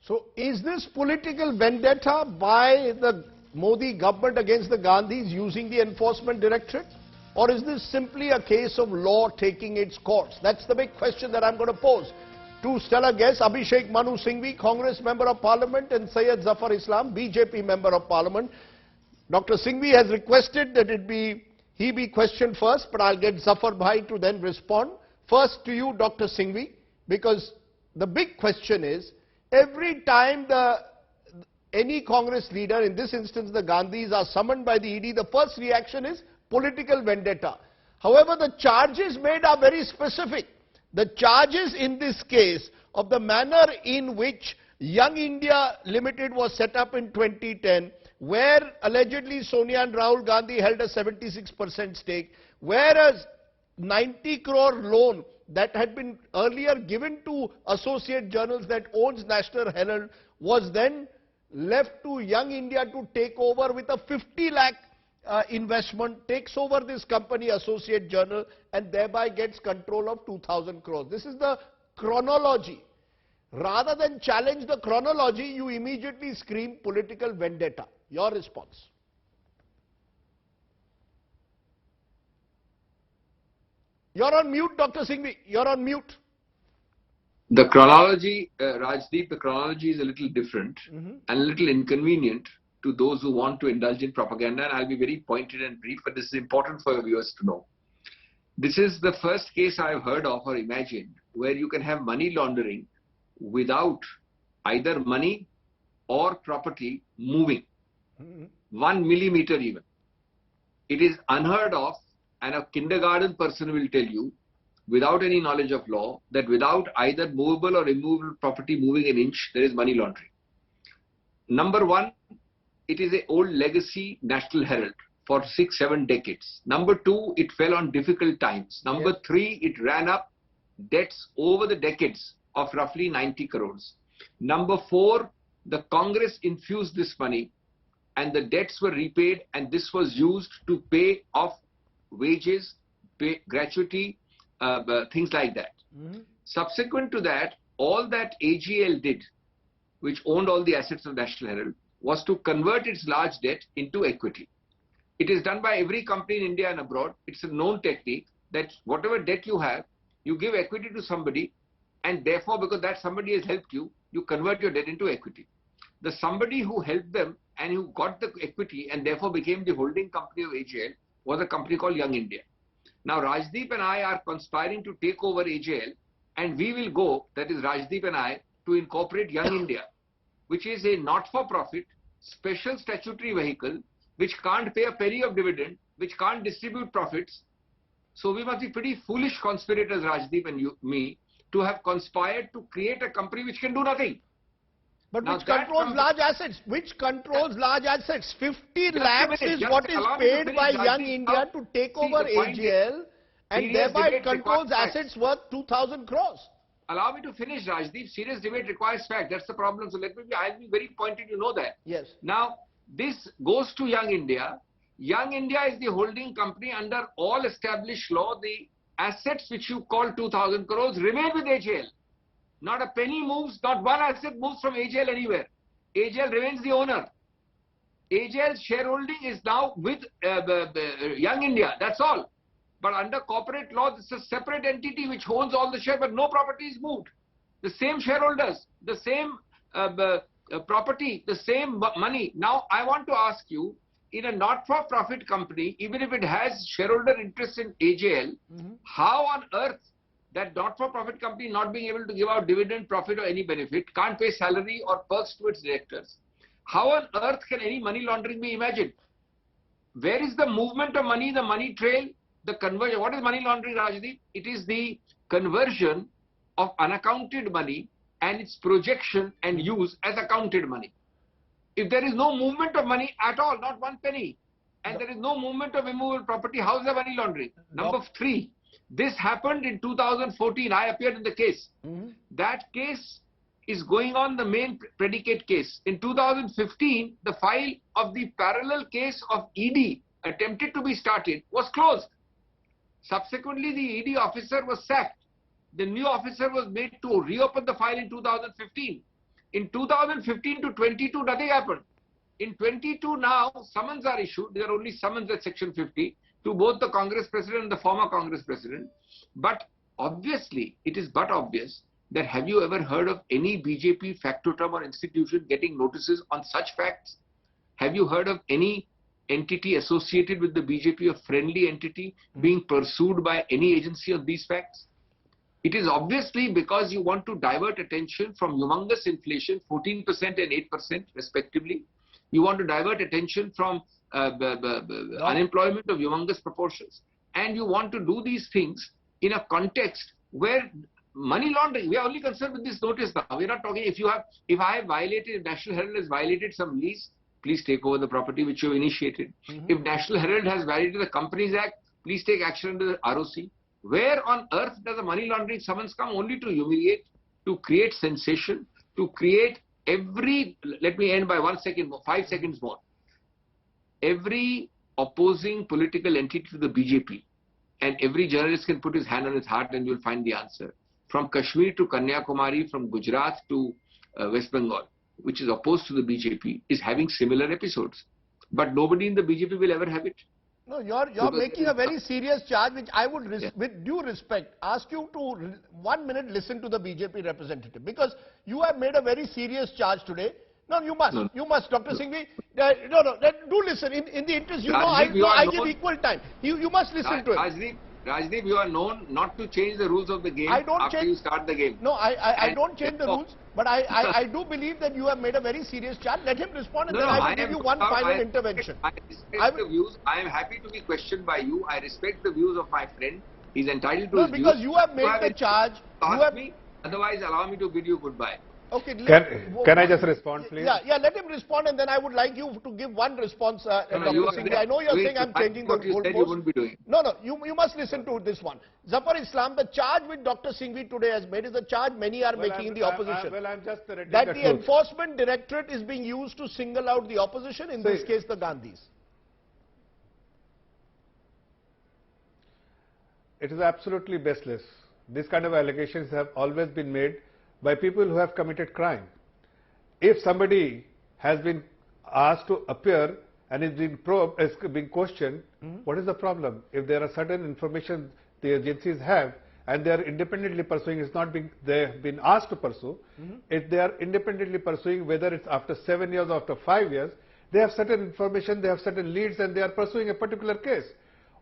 So is this political vendetta by the Modi government against the Gandhis using the Enforcement Directorate? Or is this simply a case of law taking its course? That's the big question that I'm going to pose. Two stellar guests, Abhishek Manu Singhvi, Congress Member of Parliament, and Syed Zafar Islam, BJP Member of Parliament. Dr. Singhvi has requested that he be questioned first, but I'll get Zafar Bhai to then respond. First to you, Dr. Singhvi, because the big question is, every time any Congress leader, in this instance the Gandhis, are summoned by the ED, the first reaction is political vendetta. However, the charges made are very specific. The charges in this case of the manner in which Young India Limited was set up in 2010, where allegedly Sonia and Rahul Gandhi held a 76% stake, whereas 90 crore loan that had been earlier given to associate journals that owns National Herald was then left to Young India to take over with a 50 lakh investment, takes over this company, Associate Journal, and thereby gets control of 2,000 crores. This is the chronology. Rather than challenge the chronology, you immediately scream political vendetta. Your response? You're on mute, Dr. Singhvi. You're on mute. The chronology, Rajdeep, the chronology is a little different and a little inconvenient to those who want to indulge in propaganda, and I'll be very pointed and brief, but this is important for your viewers to know. This is the first case I've heard of or imagined where you can have money laundering without either money or property moving 1 millimeter even. It is unheard of, and a kindergarten person will tell you, without any knowledge of law, that without either movable or immovable property moving an inch, there is money laundering. Number one, it is an old legacy National Herald for 6-7 decades. Number two, it fell on difficult times. Number three, it ran up debts over the decades of roughly 90 crores. Number four, the Congress infused this money and the debts were repaid, and this was used to pay off wages, pay gratuity, things like that. Subsequent to that, all that AGL did, which owned all the assets of National Herald, was to convert its large debt into equity. It is done by every company in India and abroad. It's a known technique that whatever debt you have, you give equity to somebody, and therefore, because that somebody has helped you, you convert your debt into equity. The somebody who helped them and who got the equity and therefore became the holding company of AGL was a company called Young India. Now, Rajdeep and I are conspiring to take over AGL, and we will go, that is Rajdeep and I, to incorporate Young India, which is a not-for-profit, special statutory vehicle, which can't pay a penny of dividend, which can't distribute profits. So we must be pretty foolish conspirators, Rajdeep and me, to have conspired to create a company which can do nothing. But now which controls large assets? Which controls large assets? 50 lakhs is what is paid by Young India to take over AGL, and thereby it controls assets worth 2,000 crores. Allow me to finish, Rajdeep. Serious debate requires fact. That's the problem. So I'll be very pointed, you know that. Yes. Now, this goes to Young India. Young India is the holding company under all established law. The assets which you call 2,000 crores remain with AGL. Not a penny moves, not one asset moves from AGL anywhere. AGL remains the owner. AGL's shareholding is now with Young India, that's all. But under corporate law, it's a separate entity which owns all the share, but no property is moved. The same shareholders, the same property, the same money. Now, I want to ask you, in a not-for-profit company, even if it has shareholder interest in AGL, how on earth that not-for-profit company not being able to give out dividend, profit or any benefit, can't pay salary or perks to its directors? How on earth can any money laundering be imagined? Where is the movement of money, the money trail, the conversion? What is money laundering, Rajdeep? It is the conversion of unaccounted money and its projection and use as accounted money. If there is no movement of money at all, not one penny, and there is no movement of immovable property, how is the money laundering? Number three, this happened in 2014. I appeared in the case. That case is going on, the main predicate case. In 2015, the file of the parallel case of ED attempted to be started was closed. Subsequently, the ED officer was sacked. The new officer was made to reopen the file in 2015. In 2015 to 22, nothing happened. In 22 now, summons are issued. There are only summons at Section 50 to both the Congress President and the former Congress President. But obviously, it is but obvious that have you ever heard of any BJP factotum or institution getting notices on such facts? Have you heard of any entity associated with the BJP, a friendly entity, being pursued by any agency on these facts? It is obviously because you want to divert attention from humongous inflation, 14% and 8% respectively. You want to divert attention from unemployment of humongous proportions. And you want to do these things in a context where money laundering, we are only concerned with this notice now. We're not talking, if I have violated, if National Herald has violated some lease, please take over the property which you have initiated. If National Herald has violated the Companies Act, please take action under the ROC. Where on earth does a money laundering summons come? Only to humiliate, to create sensation, to create let me end by 1 second more, 5 seconds more. Every opposing political entity to the BJP, and every journalist can put his hand on his heart and you'll find the answer. From Kashmir to Kanyakumari, from Gujarat to West Bengal, which is opposed to the BJP, is having similar episodes. But nobody in the BJP will ever have it. No, you're making a very serious charge, which I would, with due respect, ask you to 1 minute listen to the BJP representative, because you have made a very serious charge today. No, you must. No. You must, Dr. Singhvi. Do listen. In the interest, I give equal time. You must listen to it. Rajdeep, you are known not to change the rules of the game after you start the game. No, I don't change the rules, but I do believe that you have made a very serious charge. Let him respond, and then I will give you one final intervention. I respect the views. I am happy to be questioned by you. I respect the views of my friend. He's entitled to his views. No, because you have made the charge. Otherwise, allow me to bid you goodbye. Okay. Can I just respond, please? Yeah, let him respond, and then I would like you to give one response, Dr. Singhvi. I know you're saying I'm changing the goalposts. No, you must listen to this one. Zafar Islam, the charge which Dr. Singhvi today has made is a charge many are making in the opposition. I'm just that the Enforcement Directorate is being used to single out the opposition, in this case the Gandhis. It is absolutely baseless. These kind of allegations have always been made by people who have committed crime. If somebody has been asked to appear and is being questioned, what is the problem? If there are certain information the agencies have and they are independently pursuing, it's not being, they have been asked to pursue, if they are independently pursuing, whether it's after 7 years or after 5 years, they have certain information, they have certain leads, and they are pursuing a particular case.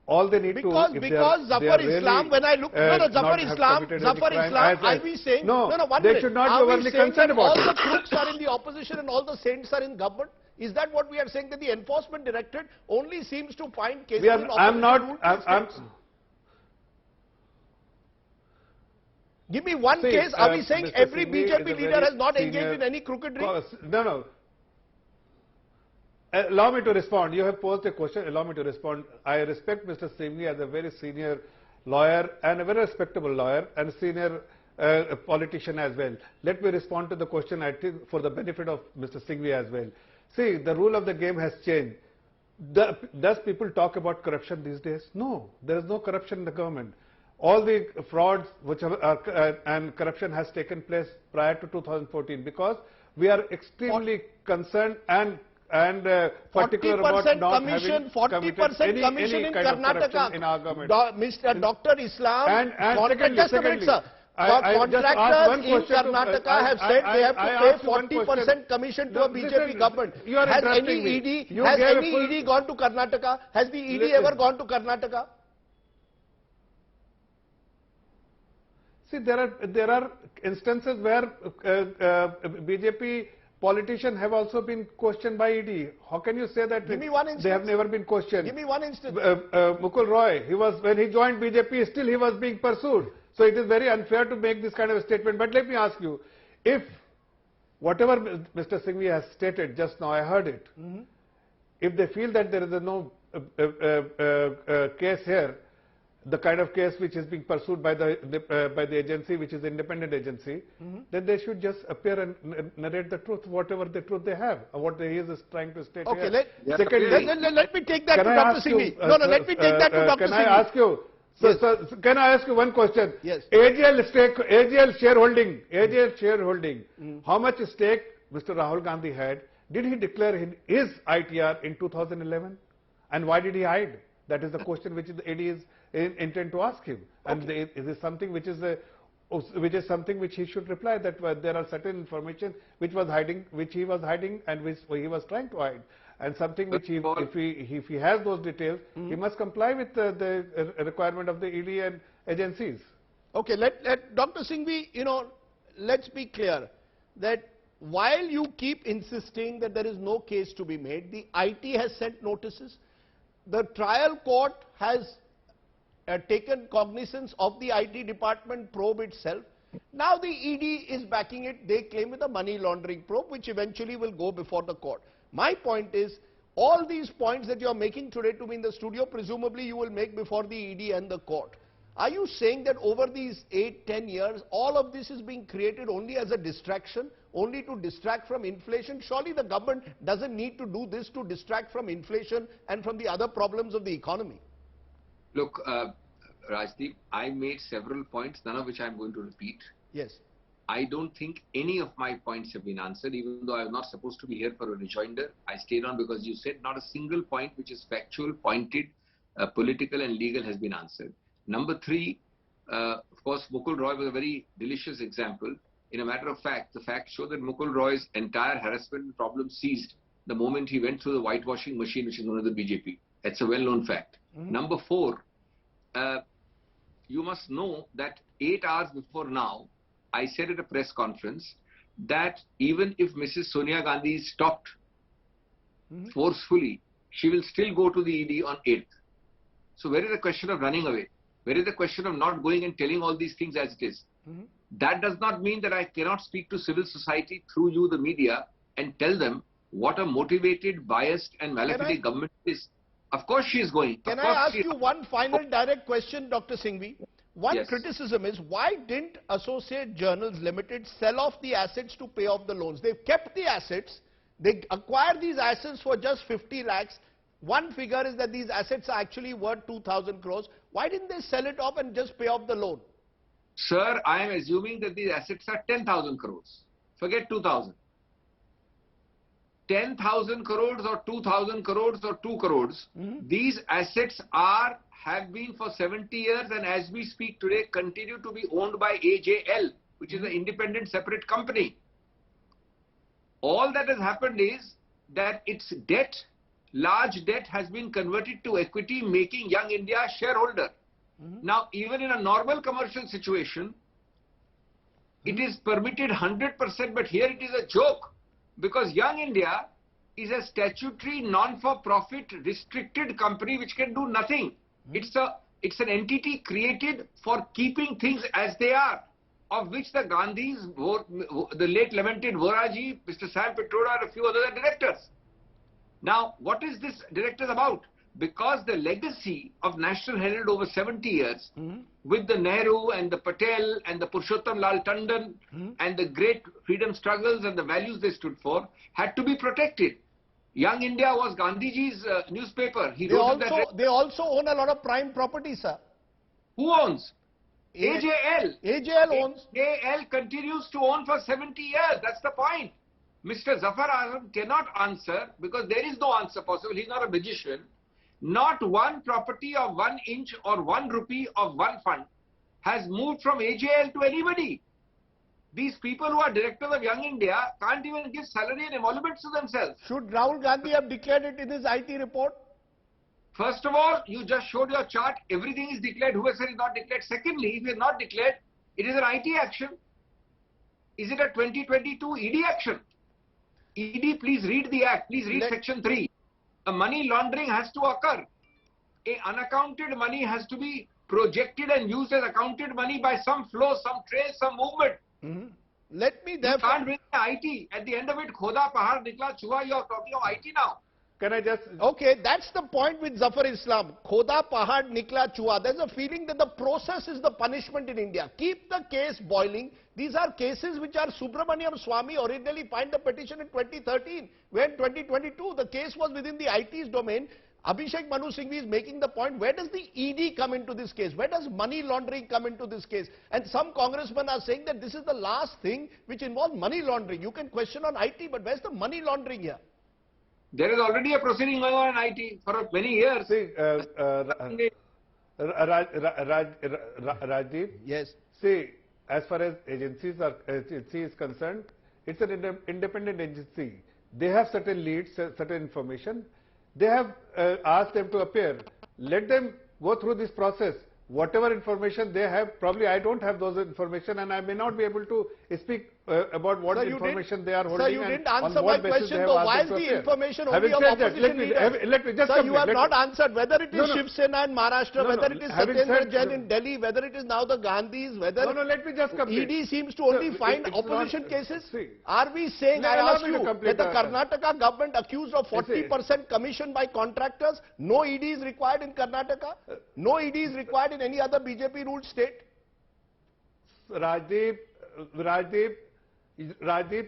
All they need because Zafar Islam, when I look, Zafar Islam, are we saying, they should not be overly concerned about all the crooks are in the opposition and all the saints are in government? Is that what we are saying, that the Enforcement Directorate only seems to find cases in opposition? Give me one case. Are we saying every BJP leader has not engaged in any crookedry? No. Allow me to respond. You have posed a question. Allow me to respond. I respect Mr. Singhvi as a very senior lawyer and a very respectable lawyer and senior politician as well. Let me respond to the question, I think, for the benefit of Mr. Singhvi as well. See, the rule of the game has changed. Does people talk about corruption these days? No, there is no corruption in the government. All the frauds and corruption has taken place prior to 2014 because we are extremely concerned and particular about not having 40% commission in Karnataka. In our government. Mr. Dr. Islam, secondly, contractors in Karnataka have said they have to pay 40% commission to a BJP government. Has any ED gone to Karnataka? Has the ED ever gone to Karnataka? See, there are instances where BJP politicians have also been questioned by ED. How can you say that they have never been questioned? Give me one instance. Mukul Roy, when he joined BJP, still he was being pursued. So it is very unfair to make this kind of a statement. But let me ask you, if whatever Mr. Singhvi has stated just now, I heard it, if they feel that there is no case here, the kind of case which is being pursued by the agency, which is the independent agency, then they should just appear and narrate the truth, whatever the truth they have, or what he is trying to state here. Let me take that to Dr. Singhvi. Let me take that to Dr. Singhvi. Can I ask you? Yes. Can I ask you one question? Yes. AGL shareholding. How much stake Mr. Rahul Gandhi had, did he declare his ITR in 2011? And why did he hide? That is the question which the AD is intent to ask him. And is this something which is something which he should reply, that there are certain information which he was hiding and which he was trying to hide, and something which if he has those details, he must comply with the requirement of the ED and agencies. Okay, let Dr. Singhvi, let's be clear that while you keep insisting that there is no case to be made, the IT has sent notices. The trial court has taken cognizance of the IT department probe itself. Now the ED is backing it, they claim, with a money laundering probe, which eventually will go before the court. My point is, all these points that you are making today to me in the studio, presumably you will make before the ED and the court. Are you saying that over these 8-10 years, all of this is being created only as a distraction, only to distract from inflation? Surely the government doesn't need to do this to distract from inflation and from the other problems of the economy. Look, Rajdeep, I made several points, none of which I am going to repeat. Yes. I don't think any of my points have been answered, even though I was not supposed to be here for a rejoinder. I stayed on because you said not a single point which is factual, pointed, political and legal has been answered. Number three, of course, Mukul Roy was a very delicious example. In a matter of fact, the facts show that Mukul Roy's entire harassment problem ceased the moment he went through the whitewashing machine, which is known as the BJP. That's a well-known fact. Number four, you must know that 8 hours before now, I said at a press conference that even if Mrs. Sonia Gandhi is stopped forcefully, she will still go to the ED on 8th. So where is the question of running away? Where is the question of not going and telling all these things as it is? That does not mean that I cannot speak to civil society through you, the media, and tell them what a motivated, biased and malefic government is. Of course she is going. Can I ask you one final direct question, Dr. Singhvi? One criticism is, why didn't Associate Journals Limited sell off the assets to pay off the loans? They've kept the assets. They acquired these assets for just 50 lakhs. One figure is that these assets are actually worth 2,000 crores. Why didn't they sell it off and just pay off the loan? Sir, I am assuming that these assets are 10,000 crores. Forget 2,000. 10,000 crores or 2,000 crores or 2 crores. These assets have been for 70 years and as we speak today continue to be owned by AJL, which is an independent separate company. All that has happened is that its debt, large debt, has been converted to equity, making Young India a shareholder. Now, even in a normal commercial situation, it is permitted 100%, but here it is a joke. Because Young India is a statutory, non-for-profit, restricted company which can do nothing. It's an entity created for keeping things as they are, of which the Gandhis, the late lamented Voraji, Mr. Sam Petroda and a few other directors. Now, what is this directors about? Because the legacy of National Herald over 70 years, with the Nehru and the Patel and the Purushottam Lal Tandon and the great freedom struggles and the values they stood for, had to be protected. Young India was Gandhiji's newspaper. They also own a lot of prime property, sir. Who owns? AJL. AJL owns. AJL continues to own for 70 years. That's the point. Mr. Zafar cannot answer because there is no answer possible. He's not a magician. Not one property of 1 inch or 1 rupee of one fund has moved from AJL to anybody. These people who are directors of Young India can't even give salary and emoluments to themselves. Should Rahul Gandhi have declared it in his IT report? First of all, you just showed your chart. Everything is declared. Who has said it's not declared? Secondly, if it is not declared, it is an IT action. Is it a 2022 ED action? ED, please read the act. Please read section 3. A money laundering has to occur. Unaccounted money has to be projected and used as accounted money by some flow, some trace, some movement. Let me therefore... You can't bring the IT. At the end of it, Khoda Pahar Nikla Chua, you are talking of IT now. Can I just... Okay, that's the point with Zafar Islam. Khoda Pahad Nikla Chua. There's a feeling that the process is the punishment in India. Keep the case boiling. These are cases which are Subramaniam Swamy originally filed the petition in 2013. When 2022, the case was within the IT's domain. Abhishek Manu Singhvi is making the point, where does the ED come into this case? Where does money laundering come into this case? And some congressmen are saying that this is the last thing which involves money laundering. You can question on IT, but where's the money laundering here? There is already a proceeding going on in IT for many years. See, Rajdeep. Yes. See, as far as agency is concerned, it's an independent agency. They have certain leads, certain information. They have asked them to appear. Let them go through this process. Whatever information they have, probably I don't have those information, and I may not be able to speak about what information they are holding. Sir, you didn't answer my question though. Why is the information only of opposition leaders? Let me just Sir, you have not answered whether it is Shiv Sena in Maharashtra, whether it is Satyendra Jain in Delhi, whether it is now the Gandhis, whether let me just complete. ED seems to only find opposition cases. Are we saying, I ask you, that the Karnataka government accused of 40% commission by contractors, no ED is required in Karnataka, no ED is required in any other BJP ruled state? Rajdeep,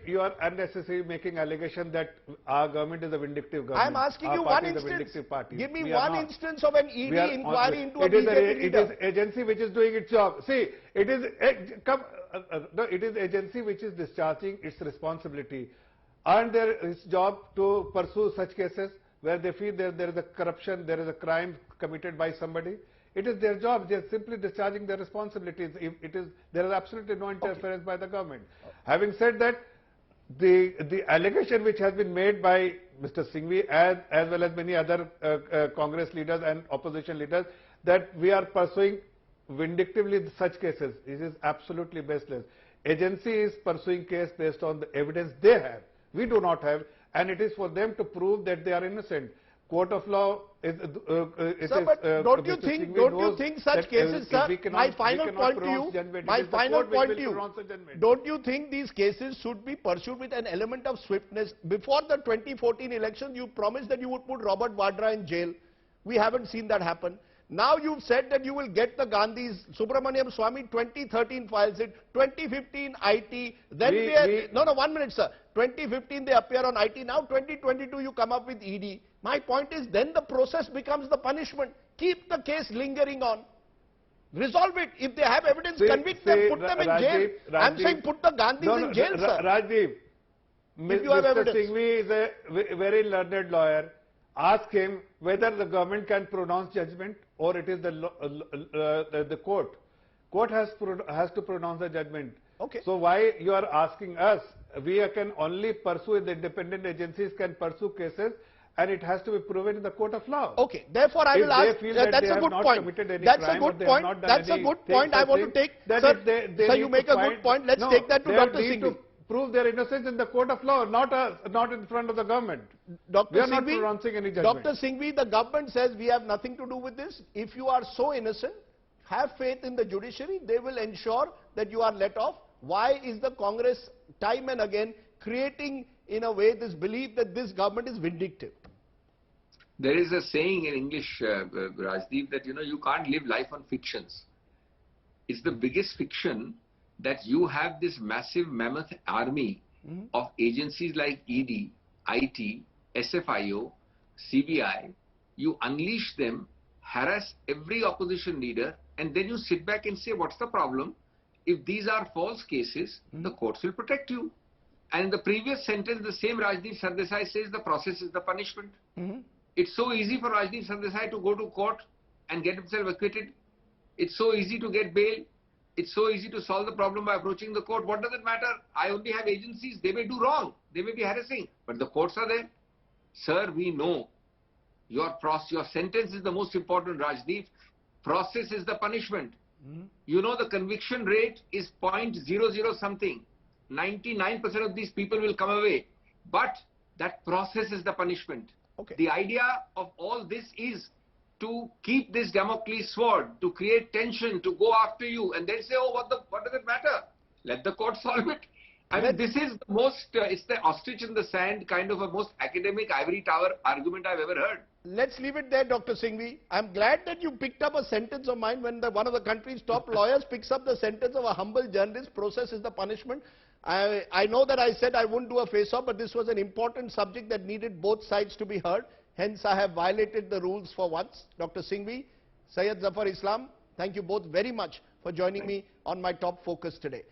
you are unnecessarily making allegation that our government is a vindictive government. I am asking you one instance. Give me one instance of an ED inquiry into a BJP leader. It is agency which is doing its job. See, it is it is agency which is discharging its responsibility. Aren't there its job to pursue such cases where they feel there is a corruption, there is a crime committed by somebody? It is their job. They are simply discharging their responsibilities. There is absolutely no interference by the government. Having said that, the allegation which has been made by Mr. Singhvi as well as many other Congress leaders and opposition leaders that we are pursuing vindictively such cases, it is absolutely baseless. Agency is pursuing case based on the evidence they have. We do not have, and it is for them to prove that they are innocent. Court of law is... sir, but don't you think such cases, sir, my final point to you, don't you think these cases should be pursued with an element of swiftness? Before the 2014 election, you promised that you would put Robert Vadra in jail. We haven't seen that happen. Now you've said that you will get the Gandhis. Subramaniam Swamy 2013 files it, 2015 IT, then no, 1 minute, sir. 2015 they appear on IT, now 2022 you come up with ED. My point is, then the process becomes the punishment. Keep the case lingering on. Resolve it. If they have evidence, convict them, put them in jail. I'm saying put the Gandhis in jail, sir. Rajdeep, Mr. Singhvi is a very learned lawyer. Ask him whether the government can pronounce judgment or it is the court. Court has to pronounce the judgment. Okay. So why you are asking us? We can only pursue, the independent agencies can pursue cases, and it has to be proven in the court of law. Okay. Therefore, I will ask. That's a good point. That's a good point. That's a good point. I want to take. Sir, you make a good point. Let's take that to Dr. Singhvi. Prove their innocence in the court of law, not in front of the government. We are not pronouncing any judgment. Dr. Singhvi, the government says we have nothing to do with this. If you are so innocent, have faith in the judiciary. They will ensure that you are let off. Why is the Congress time and again creating in a way this belief that this government is vindictive? There is a saying in English, Rajdeep, that you can't live life on fictions. It's the biggest fiction that you have this massive mammoth army of agencies like ED, IT, SFIO, CBI. You unleash them, harass every opposition leader, and then you sit back and say, what's the problem? If these are false cases, the courts will protect you. And in the previous sentence, the same Rajdeep Sardesai says the process is the punishment. It's so easy for Rajdeep Sardesai to go to court and get himself acquitted. It's so easy to get bail. It's so easy to solve the problem by approaching the court. What does it matter? I only have agencies. They may do wrong. They may be harassing. But the courts are there. Sir, we know your sentence is the most important, Rajdeep. Process is the punishment. You know the conviction rate is 0.00 something. 99% of these people will come away. But that process is the punishment. Okay. The idea of all this is to keep this Damocles sword, to create tension, to go after you, and then say, oh, what does it matter? Let the court solve it. I mean, this is the most, it's the ostrich in the sand kind of a most academic ivory tower argument I've ever heard. Let's leave it there, Dr. Singhvi. I'm glad that you picked up a sentence of mine when one of the country's top lawyers picks up the sentence of a humble journalist, process is the punishment. I know that I said I wouldn't do a face-off, but this was an important subject that needed both sides to be heard. Hence, I have violated the rules for once. Dr. Singhvi, Syed Zafar Islam, thank you both very much for joining me on my top focus today.